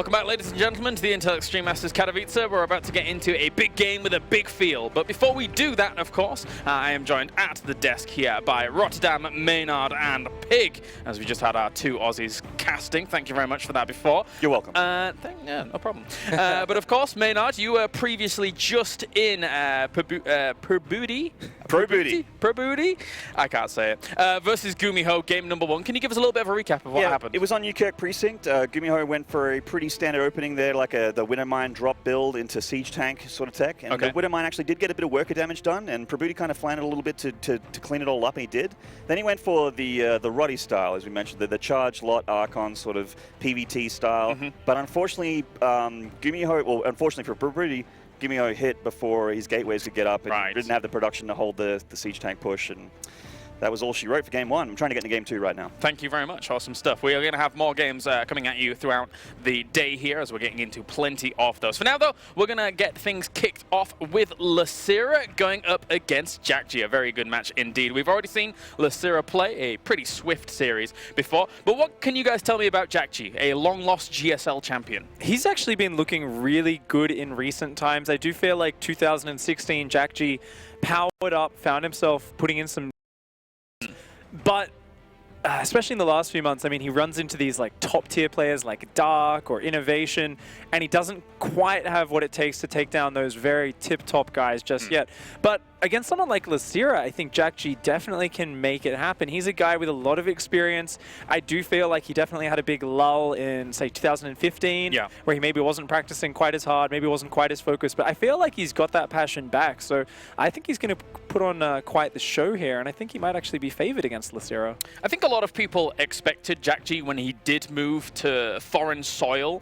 Welcome back, ladies and gentlemen, to the Intel Extreme Masters Katowice. We're about to get into a big game with a big feel. But before we do that, of course, I am joined at the desk here by Rotterdam, Maynard, and Pig, as we just had our two Aussies casting. Thank you very much for that before. You're welcome. Yeah, no problem. But of course, Maynard, you were previously just in Probooty? I can't say it. Versus Gumiho, game number 1. Can you give us a little bit of a recap of what happened? It was on Newkirk Precinct. Gumiho went for a pretty standard opening there, like the Widowmine drop build into Siege Tank sort of tech. And the Widowmine actually did get a bit of worker damage done, and Probooty kind of floundered a little bit to clean it all up, and he did. Then he went for the Ro8 style, as we mentioned, the charge lot Archon sort of PVT style. But unfortunately, Gumiho, well, unfortunately for Probooty, Gumiho hit before his gateways could get up, and didn't have the production to hold the Siege Tank push. And that was all she wrote for game 1. I'm trying to get into game 2 right now. Thank you very much. Awesome stuff. We are going to have more games coming at you throughout the day here, as we're getting into plenty of those. For now, though, we're going to get things kicked off with Losira going up against jjakji. A very good match indeed. We've already seen Losira play a pretty swift series before. But what can you guys tell me about jjakji, a long-lost GSL champion? He's actually been looking really good in recent times. I do feel like 2016 jjakji powered up, found himself putting in some... But especially in the last few months, I mean, he runs into these like top tier players like Dark or Innovation, and he doesn't quite have what it takes to take down those very tip-top guys just yet. But against someone like Losira, I think jjakji definitely can make it happen. He's a guy with a lot of experience. I do feel like he definitely had a big lull in, say, 2015, where he maybe wasn't practicing quite as hard, maybe wasn't quite as focused, but I feel like he's got that passion back. So I think he's going to put on quite the show here, and I think he might actually be favored against Losira. I think a lot of people expected jjakji when he did move to foreign soil,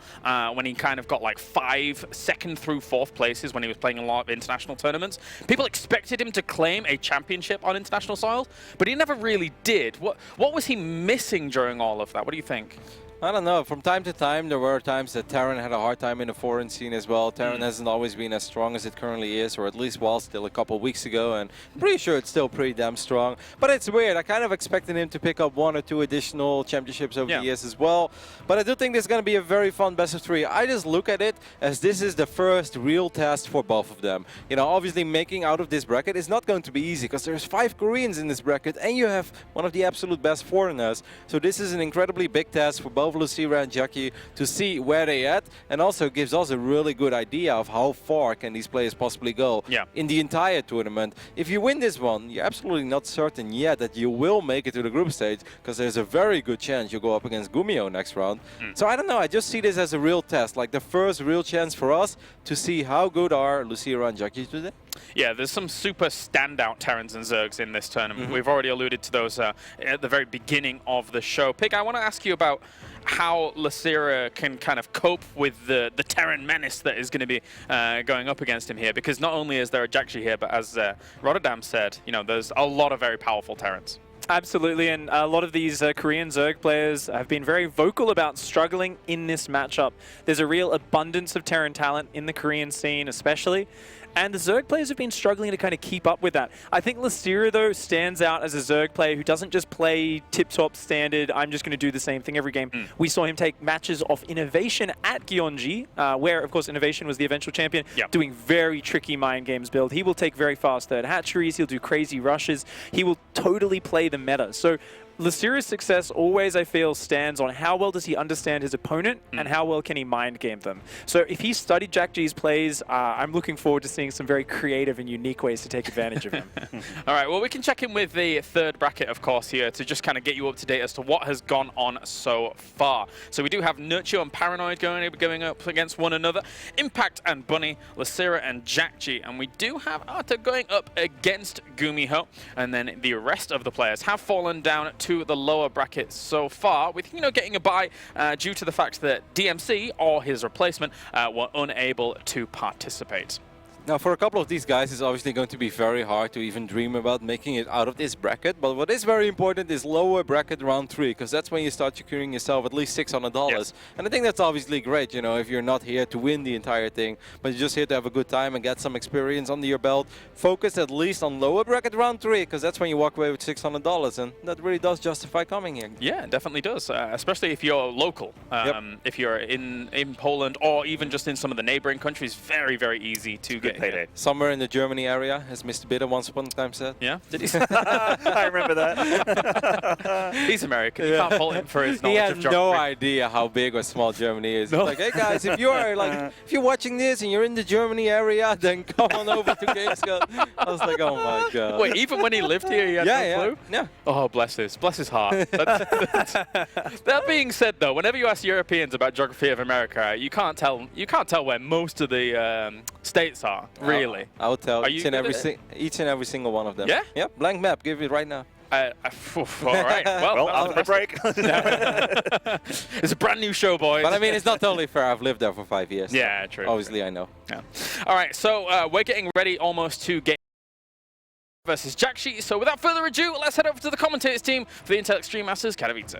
when he kind of got like 5 second through 4th places when he was playing a lot of international tournaments. People expected him to claim a championship on international soil, but he never really did. What was he missing during all of that? What do you think? I don't know. From time to time, there were times that Terran had a hard time in the foreign scene as well. Terran hasn't always been as strong as it currently is, or at least was still a couple of weeks ago, and I'm pretty sure it's still pretty damn strong. But it's weird. I kind of expected him to pick up 1 or 2 additional championships over the years as well. But I do think this is going to be a very fun best of 3. I just look at it as this is the first real test for both of them. You know, obviously making out of this bracket is not going to be easy, because there's 5 Koreans in this bracket, and you have one of the absolute best foreigners. So this is an incredibly big test for both Losira and jjakji to see where they at, and also gives us a really good idea of how far can these players possibly go in the entire tournament. If you win this one, you're absolutely not certain yet that you will make it to the group stage, because there's a very good chance you'll go up against Gumiho next round. So I don't know, I just see this as a real test, like the first real chance for us to see how good are Losira and jjakji today. Yeah, there's some super standout Terrans and Zergs in this tournament. We've already alluded to those at the very beginning of the show. Pig, I want to ask you about how Losira can kind of cope with the Terran menace that is going to be going up against him here, because not only is there a jjakji here, but as Rotterdam said, you know, there's a lot of very powerful Terrans. Absolutely, and a lot of these Korean Zerg players have been very vocal about struggling in this matchup. There's a real abundance of Terran talent in the Korean scene especially, and the Zerg players have been struggling to kind of keep up with that. I think Losira, though, stands out as a Zerg player who doesn't just play tip-top standard, I'm just going to do the same thing every game. We saw him take matches off Innovation at Gyeonggi, where, of course, Innovation was the eventual champion, doing very tricky mind games build. He will take very fast third hatcheries, he'll do crazy rushes, he will totally play the meta. So Losira's success always, I feel, stands on how well does he understand his opponent and how well can he mind game them. So if he studied jjakji's plays, I'm looking forward to seeing some very creative and unique ways to take advantage of him. All right, well, we can check in with the 3rd bracket, of course, here to just kind of get you up to date as to what has gone on so far. So we do have Nurture and Paranoid going up against one another, Impact and Bunny, Losira and jjakji, and we do have Arta going up against Gumiho, and then the rest of the players have fallen down to the lower bracket so far, with, you know, getting a bye due to the fact that DMC or his replacement were unable to participate. Now, for a couple of these guys, it's obviously going to be very hard to even dream about making it out of this bracket. But what is very important is lower bracket round 3, because that's when you start securing yourself at least $600. Yes. And I think that's obviously great, you know, if you're not here to win the entire thing, but you're just here to have a good time and get some experience under your belt. Focus at least on lower bracket round 3, because that's when you walk away with $600, and that really does justify coming here. Yeah, it definitely does, especially if you're local. If you're in Poland or even just in some of the neighboring countries, very, very easy to get payday. Somewhere in the Germany area, as Mr. Bitter once upon a time said. Yeah, did he? I remember that. He's American. You can't fault him for his knowledge He of has geography. no idea how big or small Germany is. He's like, hey guys, if you are like, if you're watching this and you're in the Germany area, then come on over to Gamescom. I was like, oh my god. Wait, even when he lived here, he had no clue? Yeah. Oh, bless his heart. That being said, though, whenever you ask Europeans about geography of America, you can't tell where most of the states are. Really, I'll tell Are each you and good at every single one of them. Yeah? Yep. Blank map. Give it right now. all right. Well, After the break. It's a brand new show, boys. But I mean, it's not totally fair. I've lived there for 5 years. Yeah, so true. Obviously, I know. Yeah. All right, so we're getting ready almost to game versus jjakji. So without further ado, let's head over to the commentators team for the Intel Extreme Masters Katowice.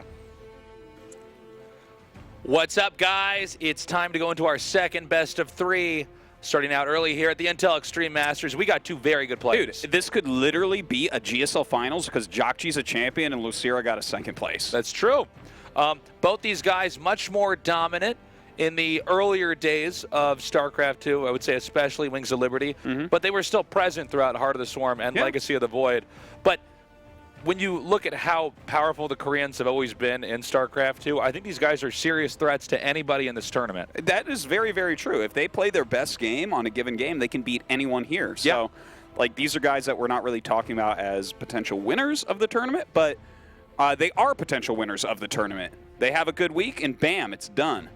What's up, guys? It's time to go into our second best of 3. Starting out early here at the Intel Extreme Masters, we got 2 very good players. Dude, this could literally be a GSL Finals because jjakji's a champion and Losira got a 2nd place. That's true. Both these guys much more dominant in the earlier days of StarCraft II, I would say especially Wings of Liberty, but they were still present throughout Heart of the Swarm and Legacy of the Void. But when you look at how powerful the Koreans have always been in StarCraft II, I think these guys are serious threats to anybody in this tournament. That is very, very true. If they play their best game on a given game, they can beat anyone here. So, like, these are guys that we're not really talking about as potential winners of the tournament, but they are potential winners of the tournament. They have a good week, and bam, it's done.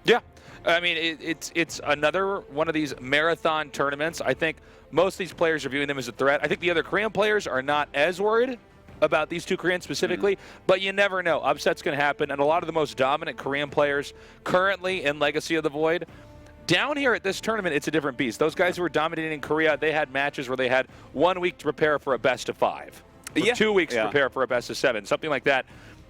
Yeah. I mean, it's another one of these marathon tournaments. I think most of these players are viewing them as a threat. I think the other Korean players are not as worried about these 2 Koreans specifically, but you never know. Upset's going to happen, and a lot of the most dominant Korean players currently in Legacy of the Void, down here at this tournament, it's a different beast. Those guys who were dominating in Korea, they had matches where they had 1 week to prepare for a best of 5, or 2 weeks to prepare for a best of 7, something like that.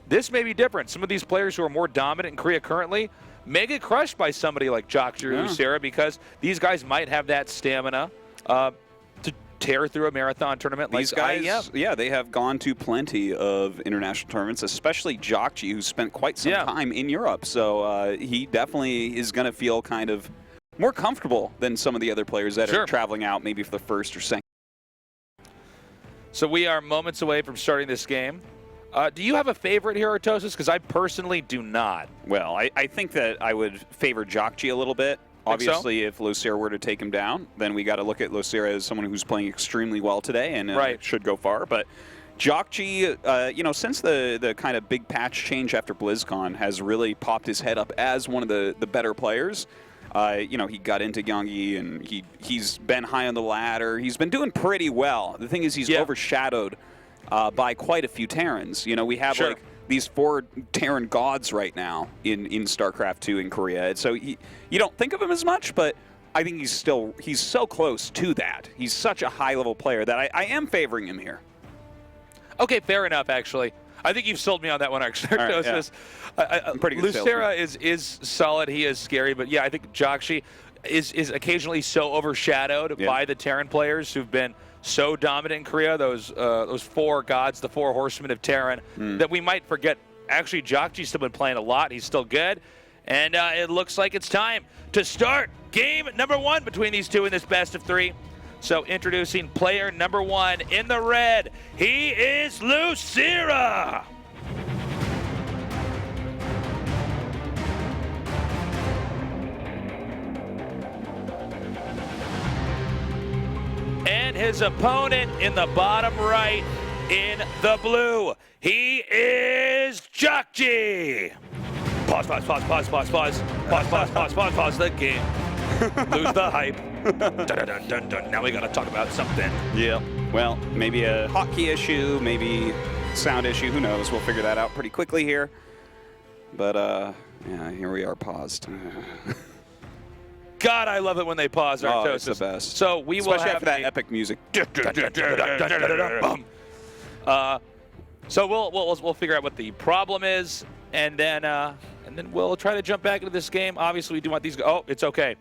This may be different. Some of these players who are more dominant in Korea currently may get crushed by somebody like jjakji or Losira, because these guys might have that stamina to tear through a marathon tournament like These guys, IEM. they have gone to plenty of international tournaments, especially jjakji, who spent quite some time in Europe. So he definitely is going to feel kind of more comfortable than some of the other players that are traveling out maybe for the 1st or 2nd. So we are moments away from starting this game. Do you have a favorite here, Artosis? Because I personally do not. Well, I think that I would favor jjakji a little bit. Obviously, if Losira were to take him down, then we got to look at Losira as someone who's playing extremely well today and should go far. But jjakji, you know, since the kind of big patch change after BlizzCon has really popped his head up as one of the better players. You know, he got into Gyeonggi and he's been high on the ladder. He's been doing pretty well. The thing is, he's overshadowed by quite a few Terrans. You know, we have like these 4 Terran gods right now in StarCraft II in Korea. So you don't think of him as much, but I think he's so close to that. He's such a high-level player that I am favoring him here. Okay, fair enough, actually. I think you've sold me on that one, actually. Right, I'm pretty good Losira is solid. He is scary, but yeah, I think jjakji is occasionally so overshadowed by the Terran players who've been so dominant in Korea, those 4 gods, the 4 horsemen of Terran, that we might forget. Actually, jjakji's still been playing a lot. He's still good. And it looks like it's time to start game number 1 between these 2 in this best of 3. So introducing player number 1 in the red. He is Losira. And his opponent in the bottom right in the blue. He is jjakji. Pause, pause, pause, pause, pause, pause. Pause, pause, pause, pause, pause the game. Lose the hype. Dun, dun, dun, dun. Now we gotta talk about something. Yeah. Well, maybe a hotkey issue, maybe sound issue. Who knows? We'll figure that out pretty quickly here. But yeah, here we are paused. God, I love it when they pause Arctosis. Oh, it's the best. So we will Especially have after that epic music. So we'll figure out what the problem is, and then we'll try to jump back into this game. Obviously, we do want these. Oh, it's okay.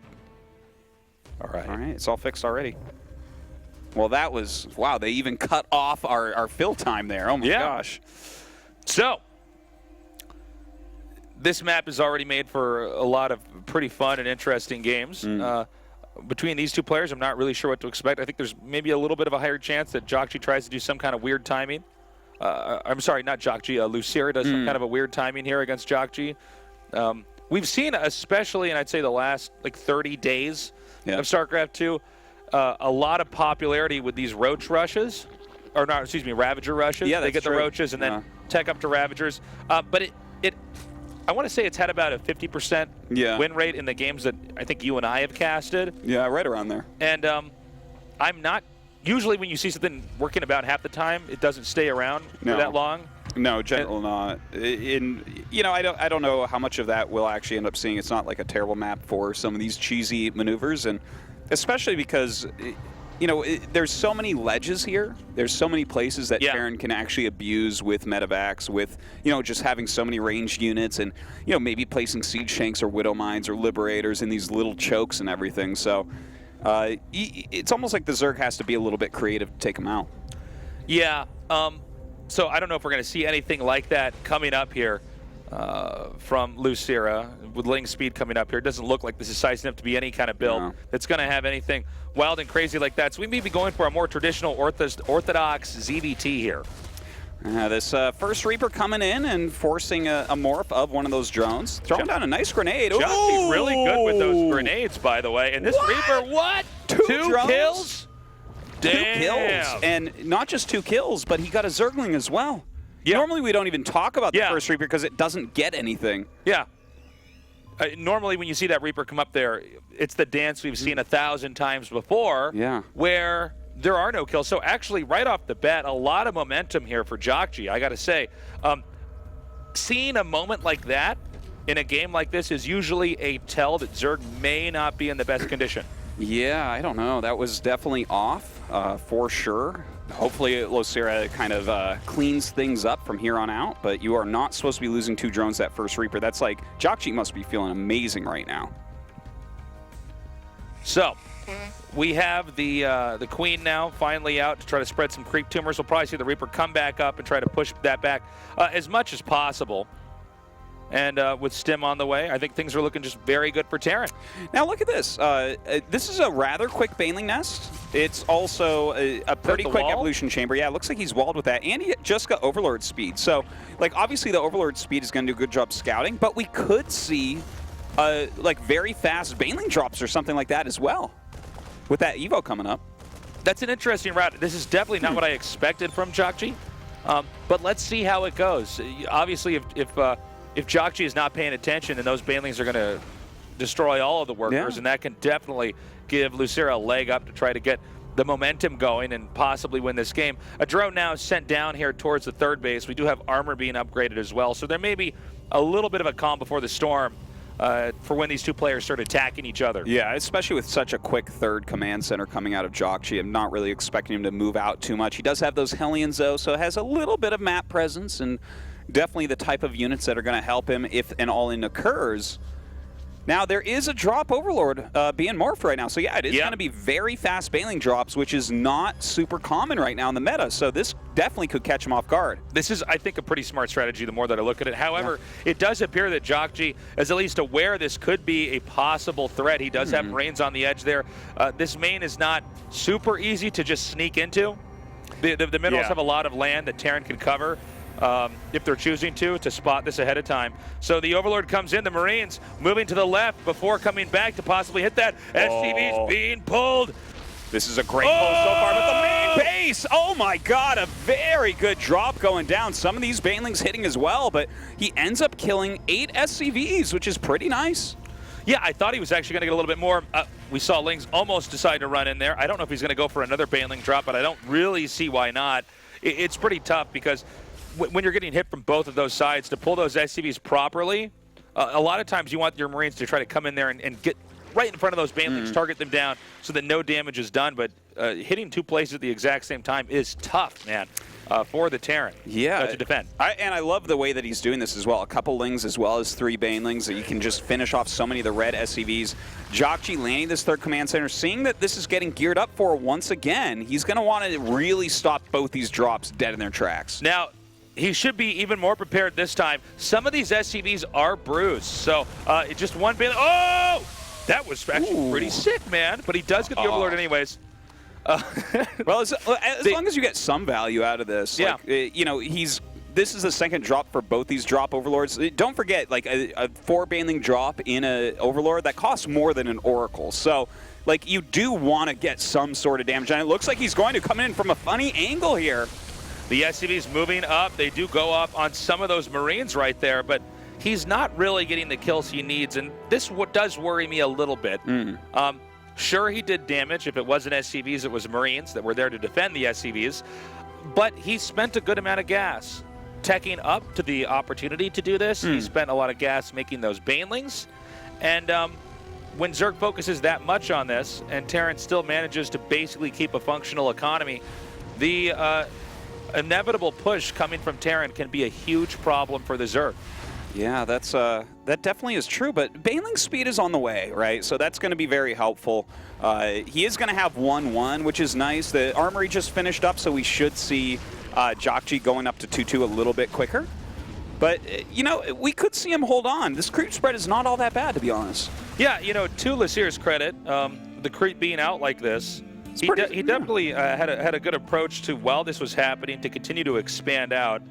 All right, it's all fixed already. Well, that was wow. They even cut off our fill time there. Oh my gosh. So this map is already made for a lot of pretty fun and interesting games. Between these two players, I'm not really sure what to expect. I think there's maybe a little bit of a higher chance that jjakji tries to do some kind of weird timing. I'm sorry, not jjakji. Losira does some kind of a weird timing here against jjakji. We've seen, especially in I'd say the last like 30 days of StarCraft II, a lot of popularity with these roach rushes, or not, excuse me, Ravager rushes. Yeah, they get true. the roaches and then tech up to Ravagers. But I want to say it's had about a 50% win rate in the games that I think you and I have casted. Yeah, right around there. And I'm not. Usually, when you see something working about half the time, it doesn't stay around for that long. No, generally not. I don't know how much of that we'll actually end up seeing. It's not like a terrible map for some of these cheesy maneuvers, and especially because there's so many ledges here. There's so many places that Terran can actually abuse with medevacs, with just having so many ranged units, and maybe placing siege tanks or widow mines or liberators in these little chokes and everything. So it's almost like the Zerg has to be a little bit creative to take them out. Yeah. So I don't know if we're going to see anything like that coming up here from Losira. With Ling speed coming up here, it doesn't look like this is sized enough to be any kind of build that's going to have anything wild and crazy like that. So we may be going for a more traditional orthodox ZvT here. This first Reaper coming in and forcing a morph of one of those drones. Throwing down a nice grenade. jjakji's really good with those grenades, by the way. And this Reaper, Two kills? Damn. 2 kills. And not just 2 kills, but he got a Zergling as well. Normally we don't even talk about the first Reaper because it doesn't get anything. Yeah. Normally when you see that Reaper come up there, it's the dance we've seen 1,000 times before where there are no kills. So actually, right off the bat, a lot of momentum here for jjakji, I got to say. Seeing a moment like that in a game like this is usually a tell that Zerg may not be in the best condition. Yeah, I don't know. That was definitely off for sure. Hopefully, Losira kind of cleans things up from here on out, but you are not supposed to be losing 2 drones that first Reaper. That's like, jjakji must be feeling amazing right now. So, we have the Queen now finally out to try to spread some creep tumors. We'll probably see the Reaper come back up and try to push that back as much as possible. And with Stim on the way, I think things are looking just very good for Terran. Now look at this. This is a rather quick Baneling Nest. It's also a pretty quick evolution chamber. Yeah, it looks like he's walled with that. And he just got Overlord speed. So, like, obviously the Overlord speed is going to do a good job scouting, but we could see, like, very fast Baneling drops or something like that as well with that Evo coming up. That's an interesting route. This is definitely not what I expected from jjakji, but let's see how it goes. Obviously, if jjakji is not paying attention, then those Banelings are going to destroy all of the workers, and that can definitely give Losira a leg up to try to get the momentum going and possibly win this game. A drone now sent down here towards the 3rd base. We do have armor being upgraded as well, so there may be a little bit of a calm before the storm for when these two players start attacking each other. Yeah, especially with such a quick 3rd command center coming out of jjakji. I'm not really expecting him to move out too much. He does have those Hellions, though, so it has a little bit of map presence and definitely the type of units that are going to help him if an all-in occurs. Now, there is a drop Overlord being morphed right now. So, yeah, it is going to be very fast Baneling drops, which is not super common right now in the meta. So this definitely could catch him off guard. This is, I think, a pretty smart strategy the more that I look at it. However, it does appear that jjakji is at least aware this could be a possible threat. He does have Marines on the edge there. This main is not super easy to just sneak into. The minerals have a lot of land that Terran can cover. If they're choosing to spot this ahead of time. So the Overlord comes in, the Marines moving to the left before coming back to possibly hit that. SCV's being pulled. This is a great pull so far, but the main base, oh my god, a very good drop going down. Some of these Banelings hitting as well, but he ends up killing 8 SCVs, which is pretty nice. Yeah, I thought he was actually going to get a little bit more. We saw Lings almost decide to run in there. I don't know if he's going to go for another Baneling drop, but I don't really see why not. It's pretty tough because when you're getting hit from both of those sides, to pull those SCVs properly, a lot of times you want your Marines to try to come in there and get right in front of those banelings, target them down so that no damage is done. But hitting 2 places at the exact same time is tough, man. For the Terran to defend. And I love the way that he's doing this as well. A couple Lings as well as 3 Banelings that you can just finish off so many of the red SCVs. jjakji landing this 3rd command center, seeing that this is getting geared up for once again. He's going to want to really stop both these drops dead in their tracks. Now, he should be even more prepared this time. Some of these SCVs are bruised, so just one Baneling. Oh! That was actually pretty sick, man. But he does get the Overlord anyways. Well, as long as you get some value out of this, like, you know, this is the 2nd drop for both these drop Overlords. Don't forget, like a 4 Baneling drop in an Overlord, that costs more than an Oracle. So, like, you do want to get some sort of damage. And it looks like he's going to come in from a funny angle here. The SCV's moving up. They do go up on some of those Marines right there, but he's not really getting the kills he needs. And this does worry me a little bit. Sure, he did damage. If it wasn't SCVs, it was Marines that were there to defend the SCVs. But he spent a good amount of gas teching up to the opportunity to do this. He spent a lot of gas making those Banelings. And when Zerg focuses that much on this, and Terran still manages to basically keep a functional economy, the inevitable push coming from Terran can be a huge problem for the Zerg. Yeah, that definitely is true, but Baneling speed is on the way, right? So that's going to be very helpful. He is going to have 1-1, which is nice. The armory just finished up, so we should see jjakji going up to 2-2 a little bit quicker. But, you know, we could see him hold on. This creep spread is not all that bad, to be honest. Yeah, you know, to Losira's credit, the creep being out like this, he definitely had a good approach to, while this was happening, to continue to expand out.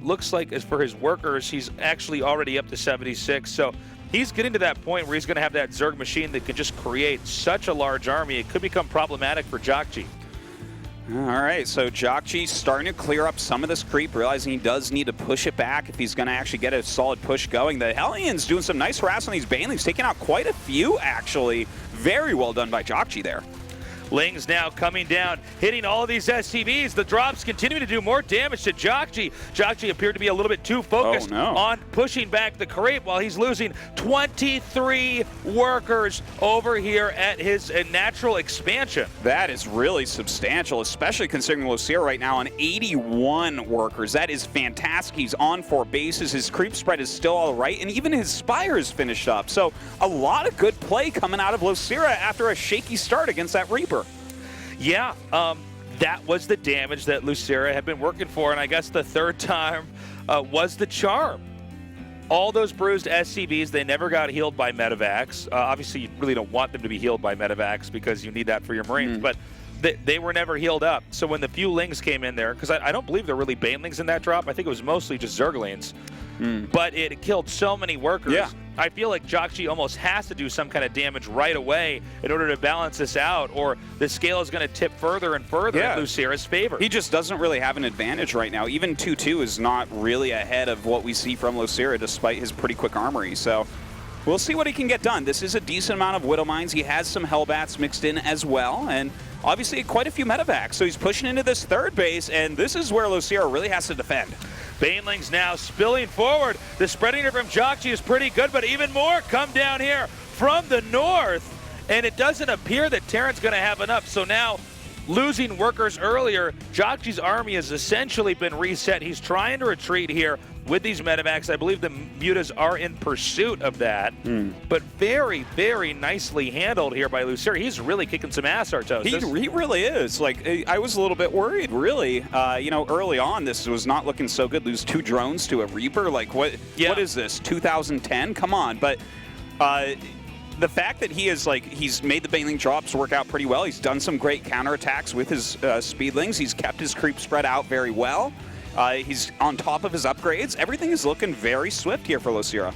Looks like, as for his workers, he's actually already up to 76. So he's getting to that point where he's going to have that Zerg machine that can just create such a large army. It could become problematic for jjakji. All right, so jjakji starting to clear up some of this creep, realizing he does need to push it back if he's going to actually get a solid push going. The Hellions doing some nice harass on these Banelings, taking out quite a few, actually. Very well done by jjakji there. Lings now coming down, hitting all of these SCVs. The drops continue to do more damage to jjakji. jjakji appeared to be a little bit too focused on pushing back the creep while he's losing 23 workers over here at his natural expansion. That is really substantial, especially considering Losira right now on 81 workers. That is fantastic. He's on 4 bases. His creep spread is still all right, and even his spire is finished up. So a lot of good play coming out of Losira after a shaky start against that Reaper. Yeah, that was the damage that Losira had been working for, and I guess the 3rd time was the charm. All those bruised SCVs, they never got healed by medevacs. Obviously, you really don't want them to be healed by medevacs because you need that for your Marines, but they were never healed up. So when the few Lings came in there, because I don't believe there were really Banelings in that drop. I think it was mostly just Zerglings. But it killed so many workers. Yeah. I feel like jjakji almost has to do some kind of damage right away in order to balance this out, or the scale is going to tip further and further in Losira's favor. He just doesn't really have an advantage right now. Even 2-2 is not really ahead of what we see from Losira, despite his pretty quick armory. So we'll see what he can get done. This is a decent amount of Widow Mines. He has some Hellbats mixed in as well, and obviously quite a few medevacs. So he's pushing into this 3rd base, and this is where Losira really has to defend. Banelings now spilling forward. The spreading from jjakji is pretty good, but even more come down here from the north. And it doesn't appear that Terran's going to have enough. So now, losing workers earlier, jjakji's army has essentially been reset. He's trying to retreat here with these medevacs. I believe the Mutas are in pursuit of that. But very, very nicely handled here by Losira. He's really kicking some ass, Artos. He really is. Like, I was a little bit worried, really. You know, early on, this was not looking so good. Lose 2 drones to a Reaper. Like, what is this, 2010? Come on. But the fact that he is, like, he's made the Baneling drops work out pretty well. He's done some great counterattacks with his Speedlings. He's kept his creep spread out very well. He's on top of his upgrades. Everything is looking very swift here for Losira.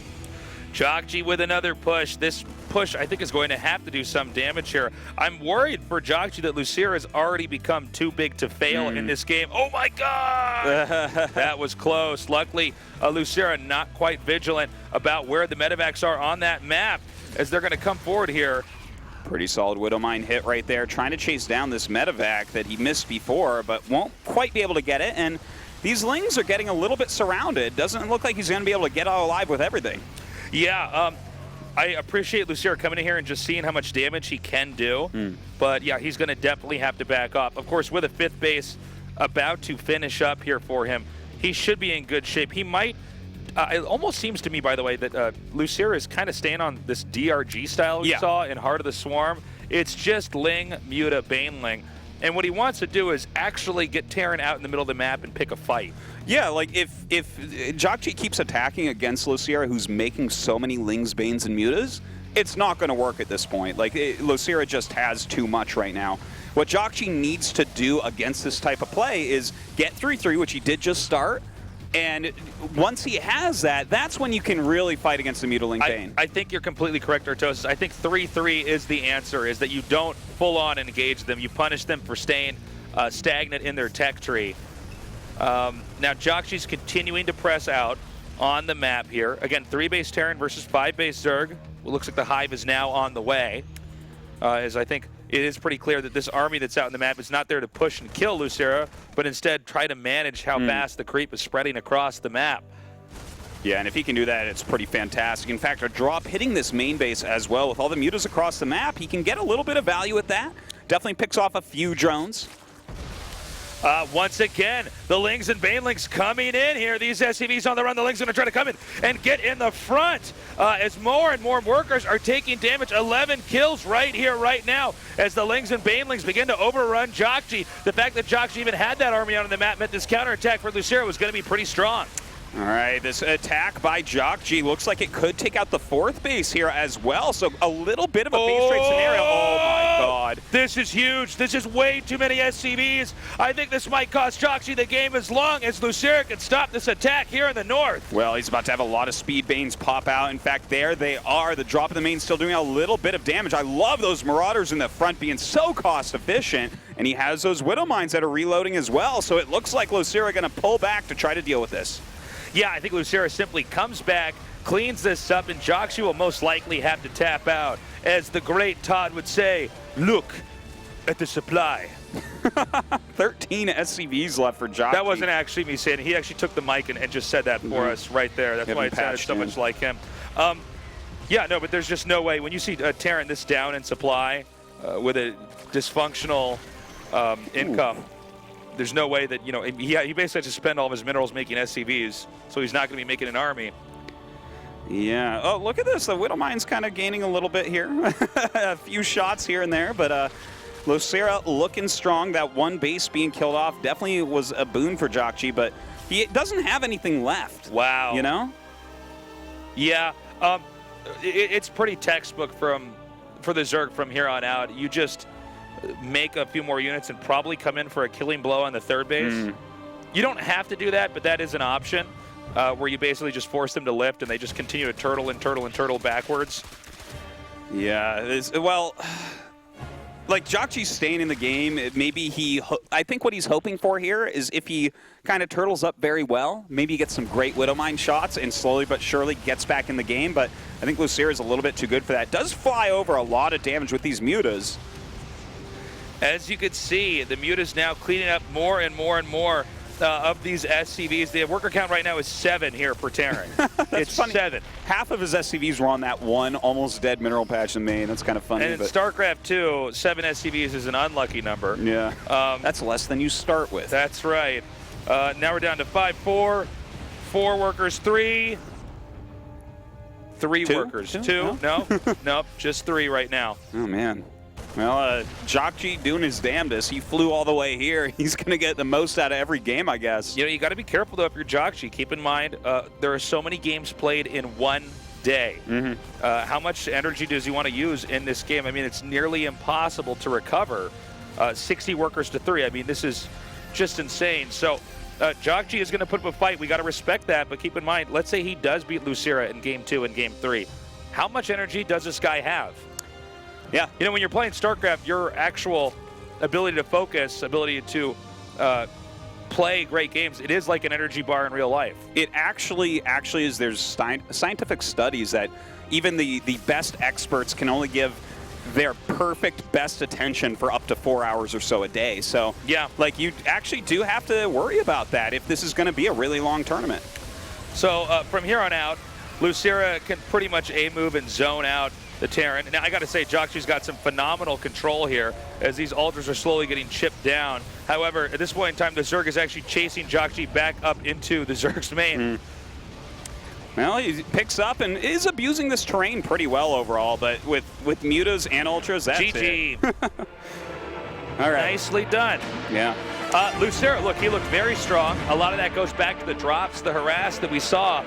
jjakji with another push. This push, I think, is going to have to do some damage here. I'm worried for jjakji that Losira has already become too big to fail in this game. Oh my god! That was close. Luckily, Losira not quite vigilant about where the medevacs are on that map as they're going to come forward here. Pretty solid Widow Mine hit right there, trying to chase down this medevac that he missed before, but won't quite be able to get it. And these Lings are getting a little bit surrounded. Doesn't look like he's going to be able to get out alive with everything. Yeah, I appreciate Losira coming in here and just seeing how much damage he can do. But yeah, he's going to definitely have to back off. Of course, with a 5th base about to finish up here for him, he should be in good shape. He might, it almost seems to me, by the way, that Losira is kind of staying on this DRG style we saw in Heart of the Swarm. It's just Ling, Muta, Baneling. And what he wants to do is actually get Terran out in the middle of the map and pick a fight. Yeah, like if jjakji keeps attacking against Losira, who's making so many Lings, Banes, and Mutas, it's not going to work at this point. Like, Losira just has too much right now. What jjakji needs to do against this type of play is get 3-3, which he did just start, and once he has that, that's when you can really fight against the Mutaling Bane. I think you're completely correct, Artosis. I think 3-3 is the answer, is that you don't full-on engage them. You punish them for staying stagnant in their tech tree. Now, jjakji's continuing to press out on the map here. Again, 3-base Terran versus 5-base Zerg. It looks like the Hive is now on the way, as I think it is pretty clear that this army that's out in the map is not there to push and kill Losira, but instead try to manage how fast the creep is spreading across the map. Yeah, and if he can do that, it's pretty fantastic. In fact, a drop hitting this main base as well with all the mutas across the map, he can get a little bit of value at that. Definitely picks off a few drones. Once again, the Lings and Banelings coming in here. These SCVs on the run. The Lings are going to try to come in and get in the front as more and more workers are taking damage. 11 kills right here, right now, as the Lings and Banelings begin to overrun jjakji. The fact that jjakji even had that army out on the map meant this counterattack for Losira was going to be pretty strong. All right, this attack by jjakji looks like it could take out the 4th base here as well. So a little bit of a base trade scenario. Oh my God. This is huge. This is way too many SCVs. I think this might cost jjakji the game as long as Losira can stop this attack here in the north. Well, he's about to have a lot of speed banes pop out. In fact, there they are. The drop of the main still doing a little bit of damage. I love those Marauders in the front being so cost efficient. And he has those Widow Mines that are reloading as well. So it looks like Losira going to pull back to try to deal with this. Yeah, I think Losira simply comes back, cleans this up, and jjakji will most likely have to tap out. As the great Todd would say, look at the supply. 13 SCVs left for jjakji. That wasn't actually me saying it. He actually took the mic and just said that for us right there. That's why it sounded so much like him. Yeah, no, but there's just no way. When you see Terran this down in supply with a dysfunctional income, there's no way that, you know, he basically has to spend all of his minerals making SCVs, so he's not going to be making an army. Yeah. Oh, look at this. The Widow Mine's kind of gaining a little bit here. A few shots here and there, but Losira looking strong. That one base being killed off definitely was a boon for jjakji, but he doesn't have anything left. Wow. You know? Yeah. It's pretty textbook for the Zerg from here on out. You just make a few more units and probably come in for a killing blow on the 3rd base. You don't have to do that, but that is an option where you basically just force them to lift and they just continue to turtle and turtle and turtle backwards. Yeah, well, like jjakji's staying in the game. Maybe I think what he's hoping for here is if he kind of turtles up very well, maybe he gets some great Widow Mine shots and slowly but surely gets back in the game. But I think Losira is a little bit too good for that. Does fly over a lot of damage with these mutas. As you can see, the mutas now cleaning up more and more and more of these SCVs. The worker count right now is 7 here for Terran. It's funny. 7. Half of his SCVs were on that one almost dead mineral patch in Maine. That's kind of funny. And in StarCraft II, 7 SCVs is an unlucky number. Yeah. That's less than you start with. That's right. Now we're down to 5-4. 4 workers, 3. 3 workers. 2? No. Nope. Just 3 right now. Oh, man. Well, jjakji doing his damnedest. He flew all the way here. He's going to get the most out of every game, I guess. You know, you got to be careful, though, if you're jjakji. Keep in mind, there are so many games played in one day. How much energy does he want to use in this game? I mean, it's nearly impossible to recover 60 workers to 3. I mean, this is just insane. So, jjakji is going to put up a fight. We got to respect that, but keep in mind, let's say he does beat Losira in Game 2 and Game 3. How much energy does this guy have? Yeah. You know, when you're playing StarCraft, your actual ability to focus, ability to play great games, it is like an energy bar in real life. It actually is. There's scientific studies that even the best experts can only give their perfect best attention for up to 4 hours or so a day. So, yeah, like you actually do have to worry about that if this is going to be a really long tournament. So from here on out, Losira can pretty much A-move and zone out the Terran. Now, I got to say, jjakji's got some phenomenal control here as these altars are slowly getting chipped down. However, at this point in time, the Zerg is actually chasing jjakji back up into the Zerg's main. Well, he picks up and is abusing this terrain pretty well overall, but with mutas and ultras, that's GG. it. All right. Nicely done. Yeah. Losira, look, he looked very strong. A lot of that goes back to the drops, the harass that we saw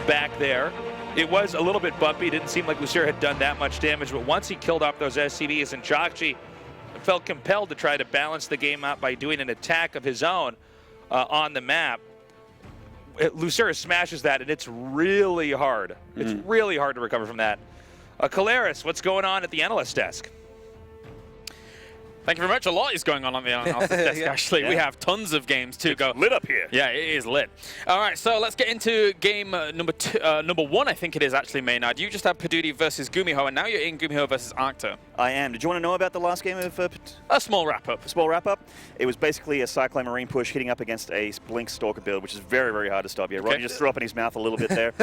back there. It was a little bit bumpy. Didn't seem like Losira had done that much damage, but once he killed off those SCVs, and jjakji felt compelled to try to balance the game out by doing an attack of his own on the map. Losira smashes that, and it's really hard. It's really hard to recover from that. Kalaris, what's going on at the analyst desk? Thank you very much. A lot is going on the analysis desk, actually. Yeah. We have tons of games to go. Lit up here. Yeah, it is lit. All right, so let's get into game number one, I think it is actually, Maynard. You just had Padudi versus Gumiho, and now you're in Gumiho versus Arcto. I am. Did you want to know about the last game of... a small wrap-up. A small wrap-up? It was basically a Cyclone Marine push hitting up against a Blink Stalker build, which is very, very hard to stop. Yeah, Rodney just threw up in his mouth a little bit there.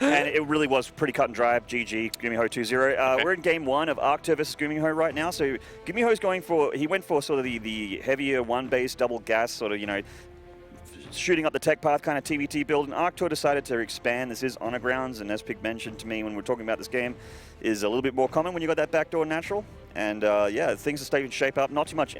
And it really was pretty cut and dry. GG, Gumiho 2-0. We're in game one of Arcto versus Gumiho right now. So Gumiho's going for... He went for sort of the heavier one-base double gas sort of, you know, shooting up the tech path kind of TVT build, and Arcto decided to expand. This is Honor Grounds, and as Pig mentioned to me when we were talking about this game, is a little bit more common when you got that backdoor natural. And yeah, things are starting to shape up. Not too much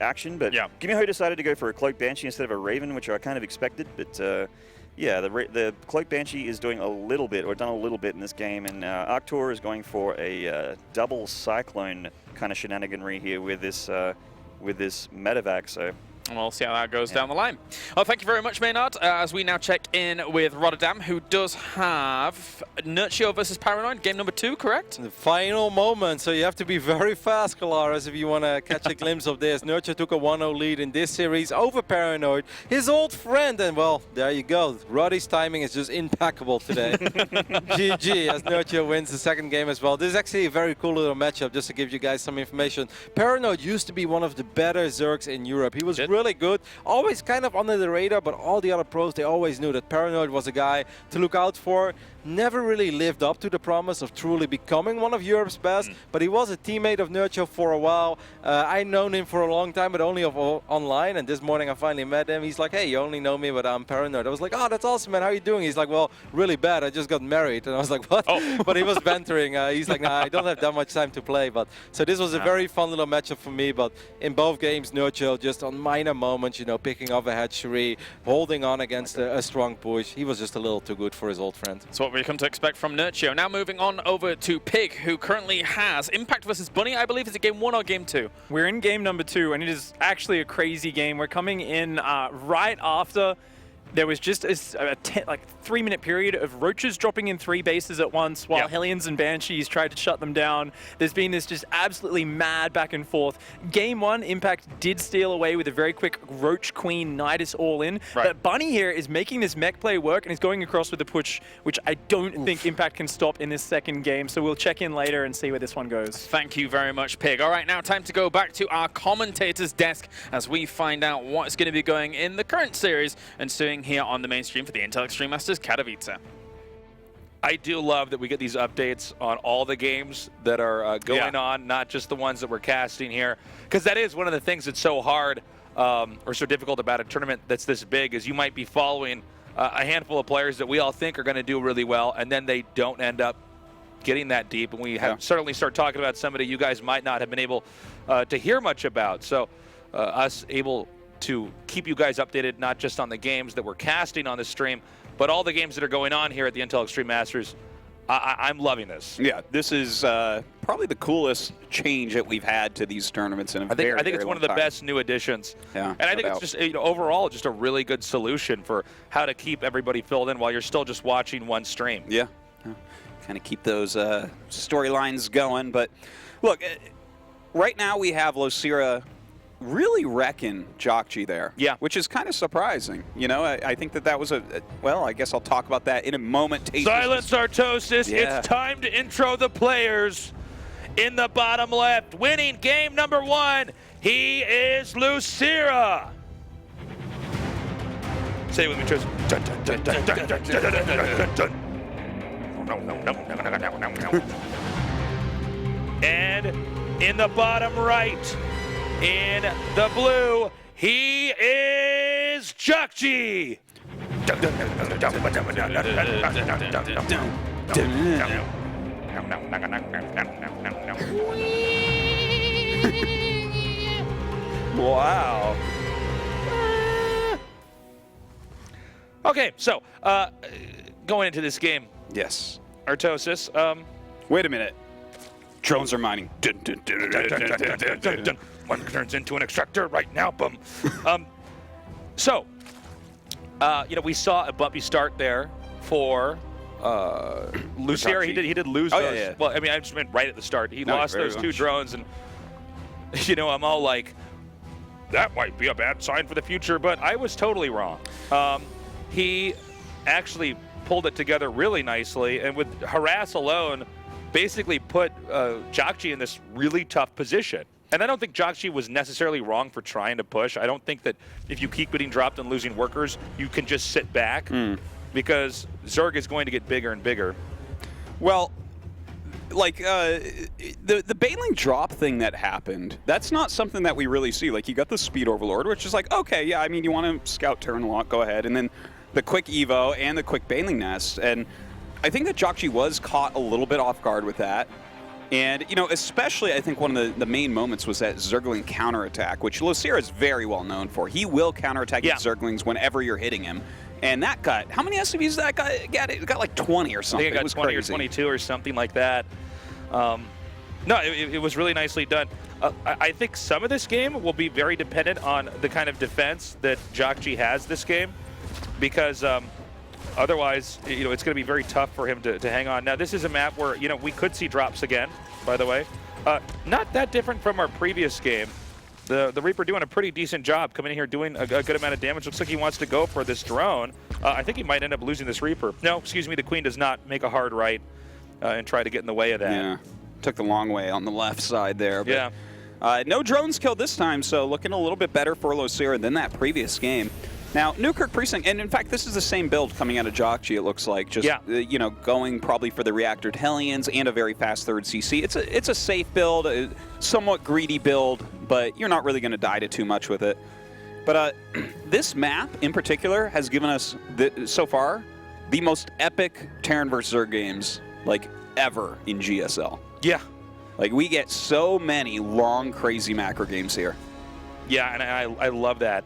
action, but Gumiho decided to go for a Cloak Banshee instead of a Raven, which I kind of expected. But yeah, the Cloak Banshee is doing a little bit, or done a little bit in this game, and Arctor is going for a double Cyclone kind of shenaniganry here with this medevac. So we'll see how that goes down the line. Well, thank you very much, Maynard. As we now check in with Rotterdam, who does have Nurtio versus Paranoid, game number 2, correct? The final moment, so you have to be very fast, Kalaris, if you want to catch a glimpse of this. Nurtio took a 1-0 lead in this series over Paranoid, his old friend, and well, there you go. Roddy's timing is just impeccable today. GG, as Nurtio wins the second game as well. This is actually a very cool little matchup, just to give you guys some information. Paranoid used to be one of the better Zergs in Europe. He was really good, always kind of under the radar, but all the other pros, they always knew that Paranoid was a guy to look out for. Never really lived up to the promise of truly becoming one of Europe's best, but he was a teammate of Nurtio for a while. I've known him for a long time, but only online, and this morning I finally met him. He's like, hey, you only know me, but I'm Paranoid. I was like, oh, that's awesome, man. How are you doing? He's like, well, really bad. I just got married. And I was like, what? Oh. But he was bantering. He's like, nah, I don't have that much time to play. But so this was a very fun little matchup for me, but in both games, Nurtio just on minor moments, you know, picking off a hatchery, holding on against a strong push. He was just a little too good for his old friend. That's what we come to expect from Nurtio. Now moving on over to Pig, who currently has Impact versus Bunny, I believe. Is it game 1 or game 2? We're in game number 2, and it is actually a crazy game. We're coming in right after there was just a 3-minute period of roaches dropping in 3 bases at once while Hellions and Banshees tried to shut them down. There's been this just absolutely mad back and forth. Game 1, Impact did steal away with a very quick Roach Queen Nidus all-in, but Bunny here is making this mech play work and is going across with the push, which I don't think Impact can stop in this second game, so we'll check in later and see where this one goes. Thank you very much, Pig. All right, now time to go back to our commentator's desk as we find out what's going to be going in the current series and soon here on the main stream for the Intel Extreme Masters Katowice. I do love that we get these updates on all the games that are going on, not just the ones that we're casting here, because that is one of the things that's so hard or so difficult about a tournament that's this big, is you might be following a handful of players that we all think are going to do really well, and then they don't end up getting that deep, and we have certainly start talking about somebody you guys might not have been able to hear much about. So us able to keep you guys updated, not just on the games that we're casting on the stream, but all the games that are going on here at the Intel Extreme Masters. I'm loving this. Yeah, this is probably the coolest change that we've had to these tournaments in a very, I think it's one of the best new additions. Yeah, and I think it's just, you know, overall just a really good solution for how to keep everybody filled in while you're still just watching one stream. Yeah, kind of keep those storylines going. But look, right now we have Losira really wrecking jjakji there, which is kind of surprising. You know, I think that was well, I guess I'll talk about that in a moment. Silence Artosis, it's time to intro the players. In the bottom left, winning game number 1, he is Losira. Say it with me, Tris. Dun, dun, dun, dun, dun, dun, dun, dun, dun, dun. And in the bottom right, in the blue, he is jjakji. Wow. Okay, so going into this game, Yes. Artosis. Wait a minute. Drones are mining. One turns into an extractor right now. Boom. So, we saw a bumpy start there for Losira. He did lose those. Yeah. Well, I mean, I just meant right at the start. He lost those 2 drones, and I'm all like, that might be a bad sign for the future, but I was totally wrong. He actually pulled it together really nicely, and with harass alone, basically put jjakji in this really tough position. And I don't think jjakji was necessarily wrong for trying to push. I don't think that if you keep getting dropped and losing workers, you can just sit back because Zerg is going to get bigger and bigger. Well, like the Baneling drop thing that happened, that's not something that we really see. Like, you got the Speed Overlord, which is like, okay, yeah, I mean, you want to scout Terran a lot, go ahead. And then the quick Evo and the quick Baneling Nest. And I think that jjakji was caught a little bit off guard with that. And, especially I think one of the main moments was that Zergling counterattack, which Losira is very well known for. He will counterattack his Zerglings whenever you're hitting him. And that got, how many SCVs did that guy get? It got like 20 or something. I think it got 20 crazy. or 22 or something like that. No, it was really nicely done. I think some of this game will be very dependent on the kind of defense that jjakji has this game, because otherwise, it's going to be very tough for him to hang on. Now, this is a map where, we could see drops again, by the way. Not that different from our previous game. The Reaper doing a pretty decent job coming in here doing a good amount of damage. Looks like he wants to go for this drone. I think he might end up losing this Reaper. No, excuse me, the Queen does not make a hard right and try to get in the way of that. Yeah, took the long way on the left side there. But, yeah. No drones killed this time, so looking a little bit better for Losira than that previous game. Now, Newkirk Precinct, and in fact, this is the same build coming out of jjakji, it looks like. Just, going probably for the reactored Hellions and a very fast third CC. It's a safe build, a somewhat greedy build, but you're not really going to die to too much with it. But this map, in particular, has given us, so far, the most epic Terran vs. Zerg games, like, ever in GSL. Yeah. Like, we get so many long, crazy macro games here. Yeah, and I love that.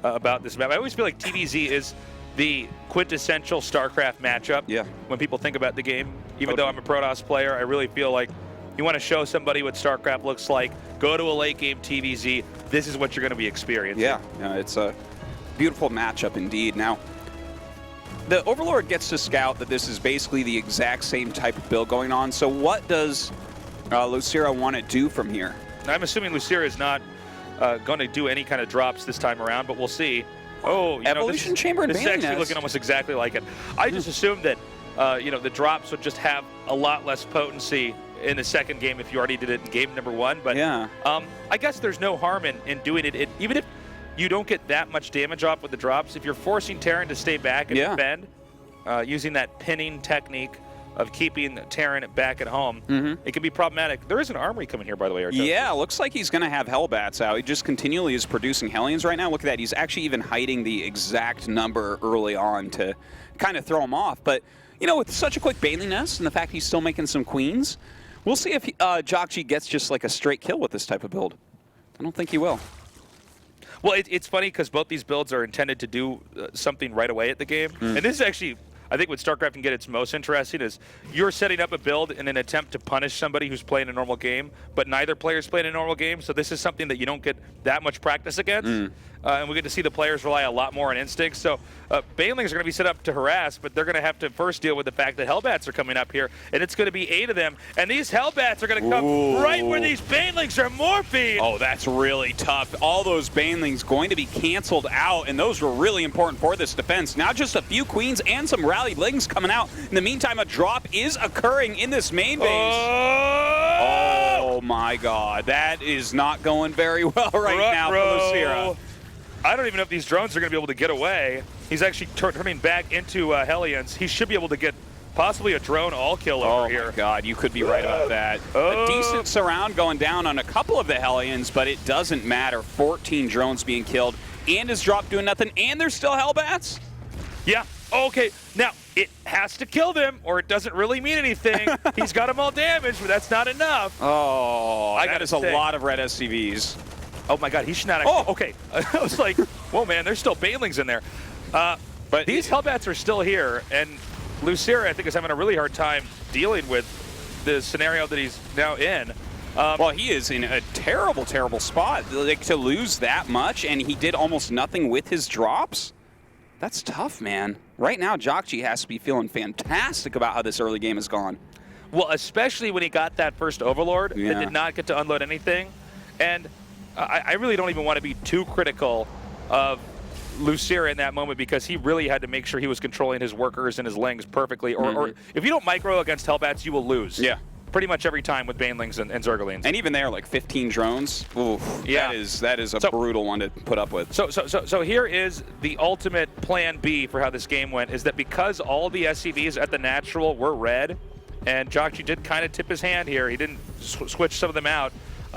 About this map. I always feel like TVZ is the quintessential StarCraft matchup. Yeah. When people think about the game, even though I'm a Protoss player, I really feel like you want to show somebody what StarCraft looks like. Go to a late game TVZ. This is what you're going to be experiencing. Yeah, it's a beautiful matchup indeed. Now, the Overlord gets to scout that this is basically the exact same type of build going on. So what does Losira want to do from here? I'm assuming Losira is not going to do any kind of drops this time around, but we'll see. Oh, Evolution Chamber and this is actually looking almost exactly like it. I just assumed that the drops would just have a lot less potency in the second game if you already did it in game number 1. But yeah, I guess there's no harm in doing it. Even if you don't get that much damage off with the drops, if you're forcing Terran to stay back and defend, using that pinning technique of keeping Terran back at home, it can be problematic. There is an armory coming here, by the way. Artosis. Yeah, looks like he's going to have Hellbats out. He just continually is producing Hellions right now. Look at that. He's actually even hiding the exact number early on to kind of throw him off. But, with such a quick Baneling Nest and the fact he's still making some Queens, we'll see if jjakji gets just like a straight kill with this type of build. I don't think he will. Well, it's funny because both these builds are intended to do something right away at the game. And this is actually, I think what StarCraft can get its most interesting is you're setting up a build in an attempt to punish somebody who's playing a normal game, but neither player's playing a normal game, so this is something that you don't get that much practice against. And we get to see the players rely a lot more on instincts. So Banelings are going to be set up to harass, but they're going to have to first deal with the fact that Hellbats are coming up here, and it's going to be 8 of them, and these Hellbats are going to come right where these Banelings are morphing. Oh, that's really tough. All those Banelings going to be canceled out, and those were really important for this defense. Now just a few Queens and some rallied Lings coming out. In the meantime, a drop is occurring in this main base. Oh my god, that is not going very well right now for Losira. I don't even know if these drones are going to be able to get away. He's actually turning back into Hellions. He should be able to get possibly a drone all-kill over here. Oh my god, you could be right about that. A decent surround going down on a couple of the Hellions, but it doesn't matter. 14 drones being killed, and his drop doing nothing, and there's still Hellbats? Yeah, okay. Now, it has to kill them, or it doesn't really mean anything. He's got them all damaged, but that's not enough. Oh, that is a lot of red SCVs. Oh my god, he should not actually. Oh, okay. I was like, whoa, man, there's still Banelings in there. But these Hellbats are still here, and Losira, I think, is having a really hard time dealing with the scenario that he's now in. Well, he is in a terrible, terrible spot. Like, to lose that much, and he did almost nothing with his drops? That's tough, man. Right now, jjakji has to be feeling fantastic about how this early game has gone. Well, especially when he got that first Overlord that did not get to unload anything. And I really don't even want to be too critical of Losira in that moment, because he really had to make sure he was controlling his workers and his lings perfectly. Or if you don't micro against Hellbats, you will lose. Yeah. Pretty much every time with Banelings and Zerglings. And even there, like 15 drones. Oof, yeah. That is a brutal one to put up with. So here is the ultimate plan B for how this game went, is that because all the SCVs at the natural were red, and jjakji did kind of tip his hand here, he didn't switch some of them out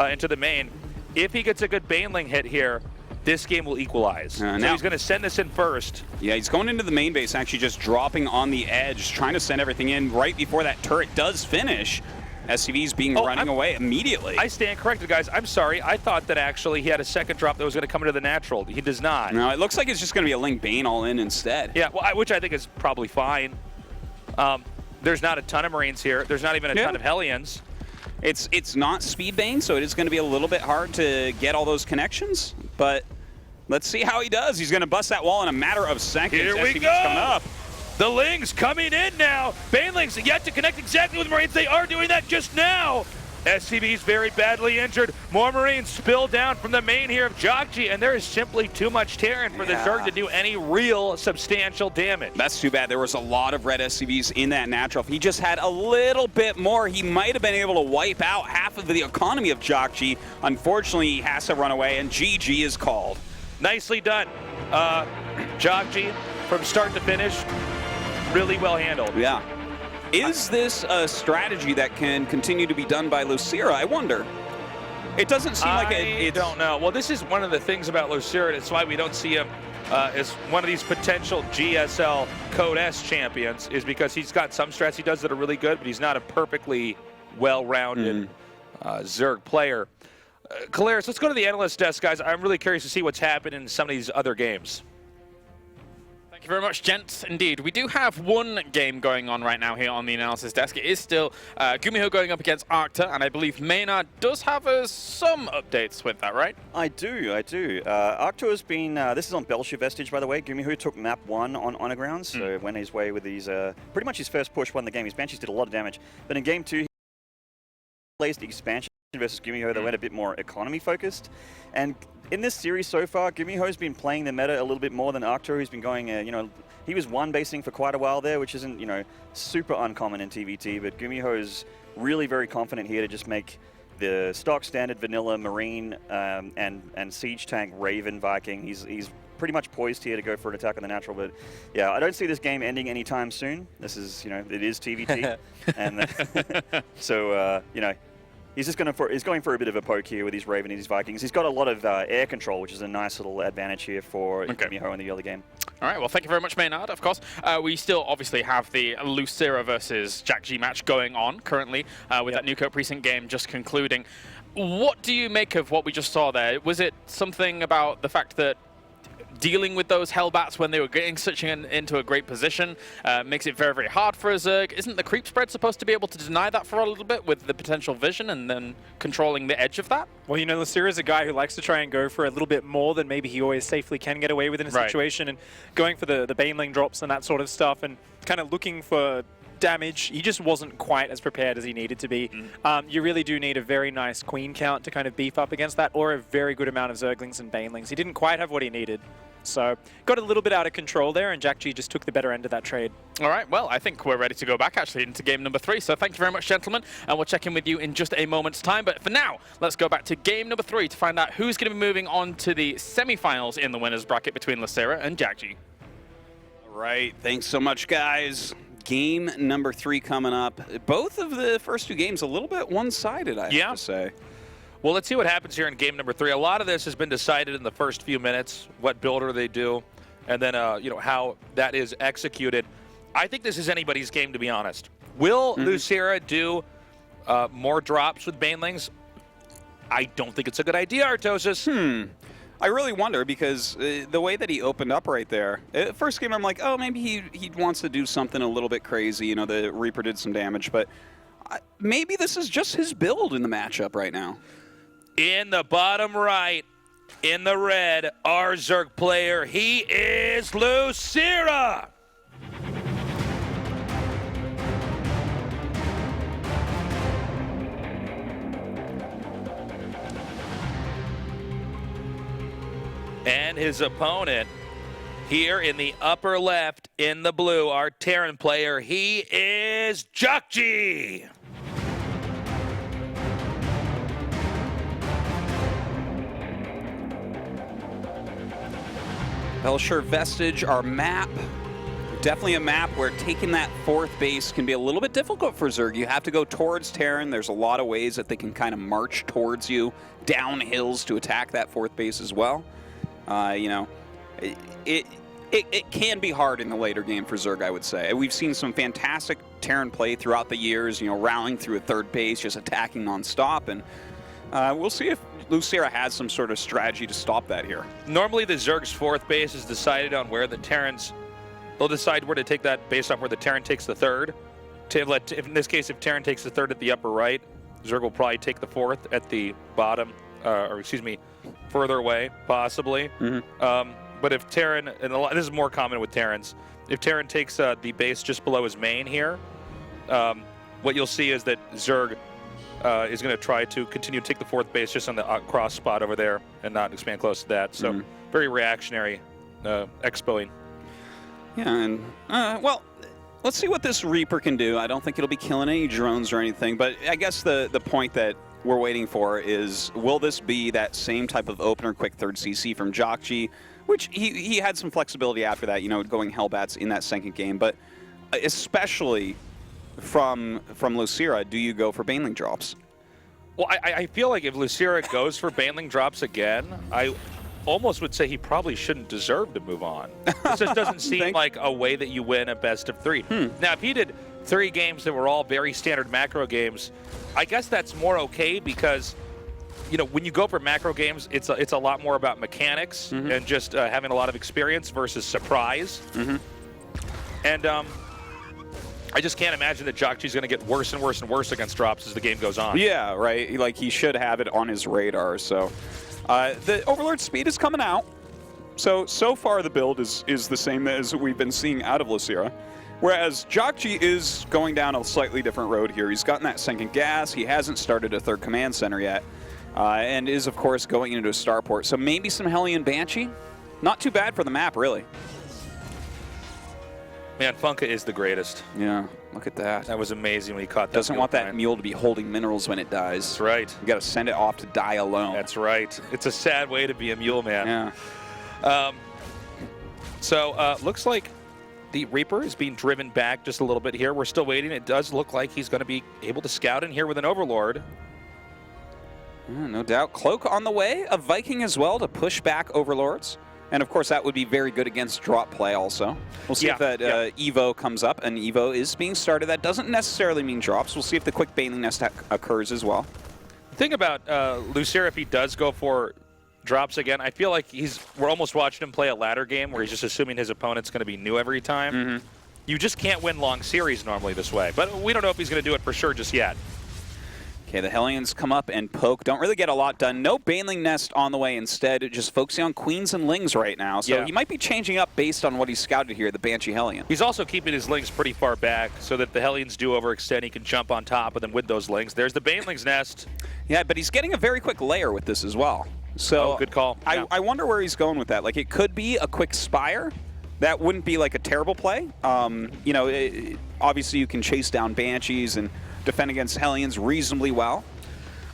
into the main. If he gets a good Baneling hit here, this game will equalize. So he's going to send this in first. Yeah, he's going into the main base, actually just dropping on the edge, trying to send everything in right before that turret does finish. SCV's being running away immediately. I stand corrected, guys. I'm sorry. I thought that actually he had a second drop that was going to come into the natural. He does not. No, it looks like it's just going to be a Link Bane all in instead. Yeah, well, which I think is probably fine. There's not a ton of Marines here. There's not even a ton of Hellions. It's not Speed Bane, so it is going to be a little bit hard to get all those connections, but let's see how he does. He's going to bust that wall in a matter of seconds. Here we go. Coming up. The Lings coming in now. Banelings yet to connect exactly with Marines. They are doing that just now. SCV's very badly injured. More Marines spill down from the main here of jjakji, and there is simply too much Terran for the Zerg to do any real substantial damage. That's too bad. There was a lot of red SCVs in that natural. If he just had a little bit more, he might have been able to wipe out half of the economy of jjakji. Unfortunately, he has to run away, and GG is called. Nicely done. jjakji, from start to finish, really well handled. Yeah. Is this a strategy that can continue to be done by Losira? I wonder. It doesn't seem like it. I don't know. Well, this is one of the things about Losira, and it's why we don't see him as one of these potential GSL Code S champions, is because he's got some strats he does that are really good, but he's not a perfectly well-rounded Zerg player. Kalaris, let's go to the analyst desk, guys. I'm really curious to see what's happened in some of these other games. Thank you very much, gents. Indeed, we do have one game going on right now here on the analysis desk. It is still Gumiho going up against Arcta, and I believe Maynard does have some updates with that, right? I do. Arcta has been, this is on Belcher Vestige, by the way. Gumiho took map 1 on Honor Grounds, so went his way with these, pretty much his first push, won the game. His Banshees did a lot of damage, but in game 2, he plays the expansion versus Gumiho. They went a bit more economy focused, and in this series so far, Gumiho's been playing the meta a little bit more than Arcta, who's been going, he was one-basing for quite a while there, which isn't, super uncommon in TVT, but Gumiho's really very confident here to just make the stock standard vanilla Marine and Siege Tank Raven Viking. He's pretty much poised here to go for an attack on the natural, but yeah, I don't see this game ending anytime soon. This is, it is TVT, and so, he's just going for a bit of a poke here with his Raven and his Vikings. He's got a lot of air control, which is a nice little advantage here for Gumiho in the early game. All right, well, thank you very much, Maynard, of course. We still obviously have the Losira versus jjakji match going on currently with that Nuco Precinct game just concluding. What do you make of what we just saw there? Was it something about the fact that dealing with those Hellbats when they were getting such into a great position makes it very, very hard for a Zerg? Isn't the creep spread supposed to be able to deny that for a little bit with the potential vision and then controlling the edge of that? Well, Losira is a guy who likes to try and go for a little bit more than maybe he always safely can get away with in a situation, and going for the Baneling drops and that sort of stuff, and kind of looking for damage. He just wasn't quite as prepared as he needed to be. You really do need a very nice queen count to kind of beef up against that, or a very good amount of Zerglings and Banelings. He didn't quite have what he needed. So got a little bit out of control there, and jjakji just took the better end of that trade. All right, well, I think we're ready to go back, actually, into game number 3. So thank you very much, gentlemen, and we'll check in with you in just a moment's time. But for now, let's go back to game number 3 to find out who's going to be moving on to the semi-finals in the winners bracket between Losira and jjakji. All right, thanks so much, guys. game number 3 coming up. Both of the first 2 games a little bit one-sided, I have to say. Well, let's see what happens here in game number 3. A lot of this has been decided in the first few minutes, what builder they do, and then you know, how that is executed. I think this is anybody's game, to be honest. Will Losira do more drops with Banelings? I don't think it's a good idea, Artosis. I really wonder, because the way that he opened up right there, first game I'm like, oh, maybe he wants to do something a little bit crazy. You know, the Reaper did some damage, but maybe this is just his build in the matchup right now. In the bottom right, in the red, our Zerg player, he is Losira. And his opponent here in the upper left in the blue, our Terran player, he is jjakji. Belshire Vestige, our map. Definitely a map where taking that 4th base can be a little bit difficult for Zerg. You have to go towards Terran. There's a lot of ways that they can kind of march towards you, down hills to attack that 4th base as well. You know, it can be hard in the later game for Zerg, I would say. We've seen some fantastic Terran play throughout the years, you know, rallying through a 3rd base, just attacking non-stop, and we'll see if Losira has some sort of strategy to stop that here. Normally the Zerg's 4th base is decided on where the Terrans, they'll decide where to take that based off where the Terran takes the 3rd. If in this case, if Terran takes the 3rd at the upper right, Zerg will probably take the 4th at the bottom, or excuse me, further away, possibly. But if Terran, and this is more common with Terrans, if Terran takes the base just below his main here, what you'll see is that Zerg is going to try to continue to take the 4th base just on the cross spot over there and not expand close to that. So very reactionary expoing. Yeah, and well, let's see what this Reaper can do. I don't think it'll be killing any drones or anything, but I guess the point that we're waiting for is, will this be that same type of opener quick 3rd CC from jjakji, which he had some flexibility after that, you know, going Hellbats in that 2nd game, but especially from Losira, do you go for Baneling drops? Well, I feel like if Losira goes for Baneling drops again, I almost would say he probably shouldn't deserve to move on. This just doesn't seem like a way that you win a best of 3. Now, if he did 3 games that were all very standard macro games, I guess that's more okay, because, you know, when you go for macro games, it's a lot more about mechanics and just having a lot of experience versus surprise. And I just can't imagine that jjakji's going to get worse and worse and worse against drops as the game goes on. Yeah, right. Like, he should have it on his radar. So the Overlord speed is coming out. So far the build is the same as we've been seeing out of Losira. Whereas jjakji is going down a slightly different road here. He's gotten that 2nd gas. He hasn't started a 3rd command center yet. And is, of course, going into a starport. So maybe some Hellion Banshee. Not too bad for the map, really. Man, Funka is the greatest. Yeah, look at that. That was amazing when he caught that. Doesn't want that mule to be holding minerals when it dies. That's right. You got to send it off to die alone. That's right. It's a sad way to be a mule, man. Yeah. Looks like the Reaper is being driven back just a little bit here. We're still waiting. It does look like he's going to be able to scout in here with an Overlord. Yeah, no doubt. Cloak on the way. A Viking as well to push back Overlords. And, of course, that would be very good against drop play also. We'll see if that Evo comes up. And Evo is being started. That doesn't necessarily mean drops. We'll see if the quick Baneling Nest occurs as well. The thing about Losira, if he does go for drops again, I feel like we're almost watching him play a ladder game where he's just assuming his opponent's going to be new every time. You just can't win long series normally this way. But we don't know if he's going to do it for sure just yet. Okay, the Hellions come up and poke. Don't really get a lot done. No Baneling Nest on the way. Instead, just focusing on Queens and Lings right now. So he might be changing up based on what he's scouted here, the Banshee Hellion. He's also keeping his Lings pretty far back so that the Hellions do overextend. He can jump on top of them with those Lings. There's the Baneling's Nest. Yeah, but he's getting a very quick layer with this as well. So good call. I wonder where he's going with that. Like, it could be a quick Spire. That wouldn't be like a terrible play. You know, obviously you can chase down Banshees and defend against Hellions reasonably well.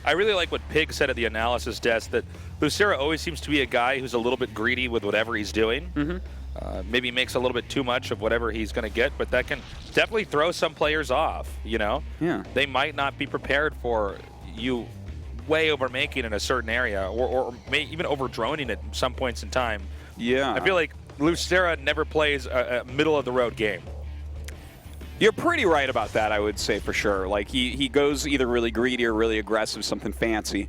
I really like what Pig said at the analysis desk, that Losira always seems to be a guy who's a little bit greedy with whatever he's doing. maybe makes a little bit too much of whatever he's going to get, but that can definitely throw some players off, you know? Yeah. They might not be prepared for you way over making in a certain area or even over droning at some points in time. Yeah. I feel like Losira never plays a middle of the road game. You're pretty right about that, I would say, for sure. Like, he goes either really greedy or really aggressive, something fancy.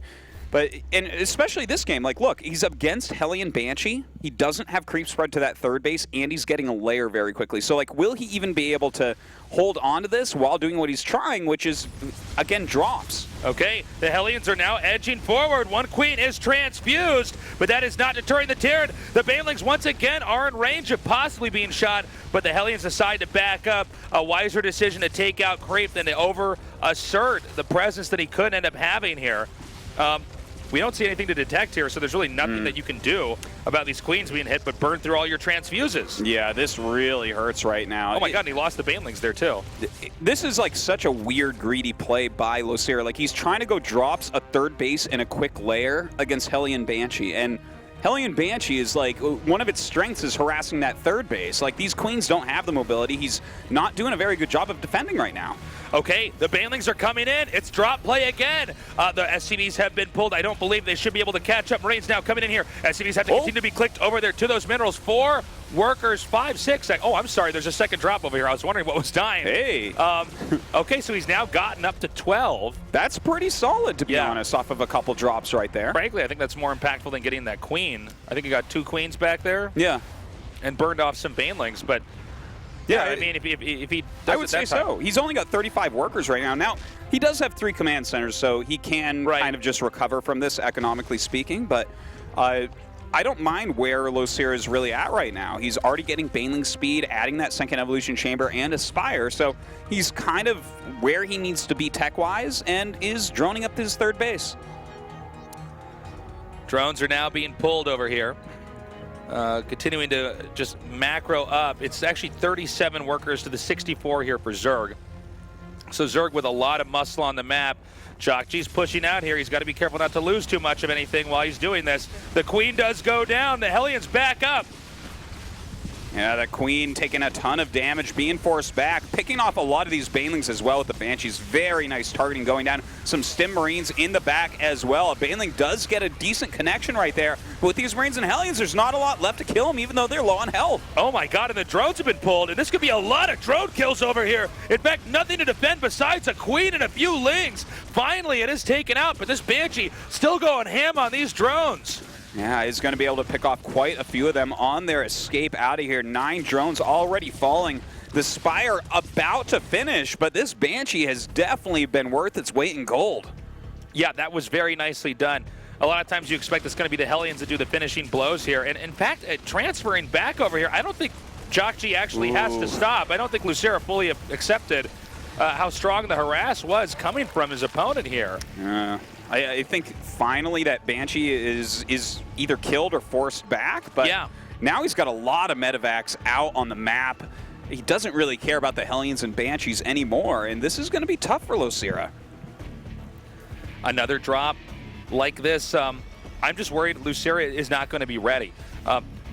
But, and especially this game, like, look, he's up against Hellion Banshee. He doesn't have creep spread to that third base, and he's getting a lair very quickly. So, like, will he even be able to hold on to this while doing what he's trying, which is, again, drops? Okay, the Hellions are now edging forward. One queen is transfused, but that is not deterring the Terran. The Banelings, once again, are in range of possibly being shot, but the Hellions decide to back up. A wiser decision to take out Creep than to over-assert the presence that he could end up having here. We don't see anything to detect here, so there's really nothing that you can do about these queens being hit but burn through all your transfuses. Yeah, this really hurts right now. Oh my god, and he lost the Banelings there too. This is like such a weird, greedy play by Losira. Like, he's trying to go drops a third base in a quick lair against Hellion Banshee, and Hellion Banshee is like, one of its strengths is harassing that third base. Like, these queens don't have the mobility. He's not doing a very good job of defending right now. Okay, the Banelings are coming in. It's drop play again. The SCVs have been pulled. I don't believe they should be able to catch up. Marines now coming in here. SCVs have to continue to be clicked over there to those minerals. 4 workers, 5, 6. Oh, I'm sorry. There's a second drop over here. I was wondering what was dying. Hey. Okay, so he's now gotten up to 12. That's pretty solid, to be honest, off of a couple drops right there. Frankly, I think that's more impactful than getting that queen. I think he got 2 queens back there. Yeah. And burned off some Banelings, but... Yeah, I mean, if he does I would say so. He's only got 35 workers right now. Now, he does have 3 command centers, so he can kind of just recover from this, economically speaking. But I don't mind where Losira is really at right now. He's already getting Baneling speed, adding that second evolution chamber and Aspire. So he's kind of where he needs to be tech-wise and is droning up his third base. Drones are now being pulled over here. Continuing to just macro up. It's actually 37 workers to the 64 here for Zerg. So Zerg with a lot of muscle on the map. jjakji's pushing out here. He's got to be careful not to lose too much of anything while he's doing this. The queen does go down. The Hellions back up. Yeah, that queen taking a ton of damage, being forced back, picking off a lot of these Banelings as well with the Banshees. Very nice targeting going down. Some Stim Marines in the back as well. A Baneling does get a decent connection right there. But with these Marines and Hellions, there's not a lot left to kill them, even though they're low on health. Oh my god, and the drones have been pulled, and this could be a lot of drone kills over here. In fact, nothing to defend besides a queen and a few lings. Finally, it is taken out, but this Banshee still going ham on these drones. Yeah, he's going to be able to pick off quite a few of them on their escape out of here. 9 drones already falling. The Spire about to finish, but this Banshee has definitely been worth its weight in gold. Yeah, that was very nicely done. A lot of times you expect it's going to be the Hellions that do the finishing blows here. And in fact, transferring back over here, I don't think jjakji actually has to stop. I don't think Losira fully accepted how strong the harass was coming from his opponent here. I think finally that Banshee is either killed or forced back, but now he's got a lot of medevacs out on the map. He doesn't really care about the Hellions and Banshees anymore, and this is going to be tough for Losira. Another drop like this, I'm just worried Losira is not going to be ready.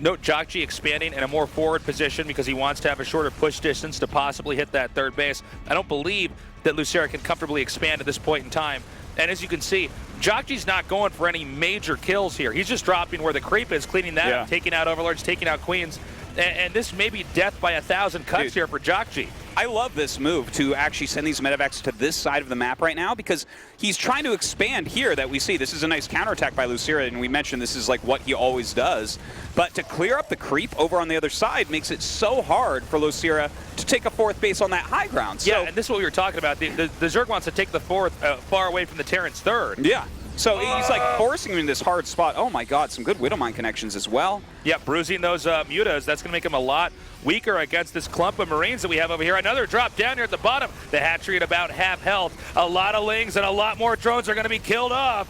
Note jjakji expanding in a more forward position because he wants to have a shorter push distance to possibly hit that third base. I don't believe that Losira can comfortably expand at this point in time. And as you can see, jjakji's not going for any major kills here. He's just dropping where the creep is, cleaning that up, taking out overlords, taking out queens. And this may be death by 1,000 cuts here for jjakji. I love this move to actually send these medevacs to this side of the map right now because he's trying to expand here that we see. This is a nice counterattack by Losira, and we mentioned this is like what he always does. But to clear up the creep over on the other side makes it so hard for Losira to take a 4th base on that high ground. So, yeah, and this is what we were talking about. The Zerg wants to take the 4th far away from the Terran's 3rd. Yeah. So he's like forcing him in this hard spot. Oh my god, some good Widowmine connections as well. Yeah, bruising those mutas. That's going to make him a lot weaker against this clump of Marines that we have over here. Another drop down here at the bottom. The hatchery at about half health. A lot of lings and a lot more drones are going to be killed off.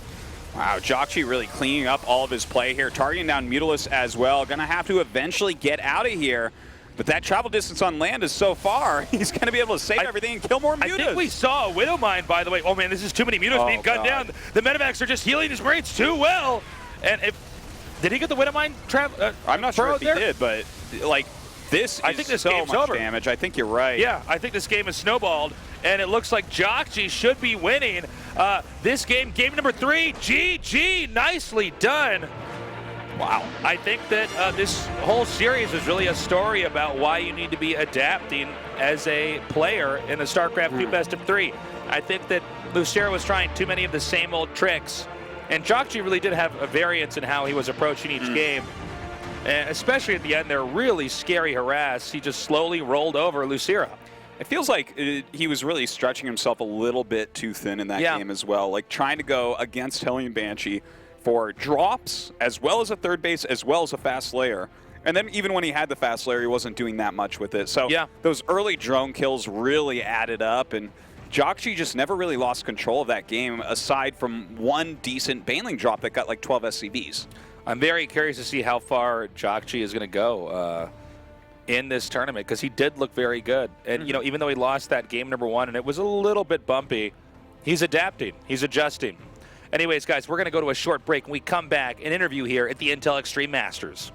Wow, jjakji really cleaning up all of his play here. Targeting down Mutalisk as well. Going to have to eventually get out of here. But that travel distance on land is so far, he's going to be able to save everything and kill more mutas. I think we saw a Widowmine, by the way. Oh, man, this is too many mutas being gunned down. The medevacs are just healing his Marines too well. And did he get the Widowmine? I'm not sure if he did, but like, this I is think this so game's much over. damage. I think you're right. Yeah, I think this game has snowballed, and it looks like jjakji should be winning this game. Game number 3, GG, nicely done. Wow. I think that this whole series is really a story about why you need to be adapting as a player in the StarCraft II Best of 3. I think that Losira was trying too many of the same old tricks, and jjakji really did have a variance in how he was approaching each game. And especially at the end there, really scary harass. He just slowly rolled over Losira. It feels like he was really stretching himself a little bit too thin in that game as well. Like trying to go against Hellion Banshee for drops, as well as a third base, as well as a fast layer. And then even when he had the fast layer, he wasn't doing that much with it. So those early drone kills really added up, and jjakji just never really lost control of that game, aside from one decent baneling drop that got like 12 SCVs. I'm very curious to see how far jjakji is going to go in this tournament, because he did look very good. And, you know, even though he lost that game number 1 and it was a little bit bumpy, he's adapting. He's adjusting. Anyways, guys, we're going to go to a short break. When we come back, an interview here at the Intel Extreme Masters.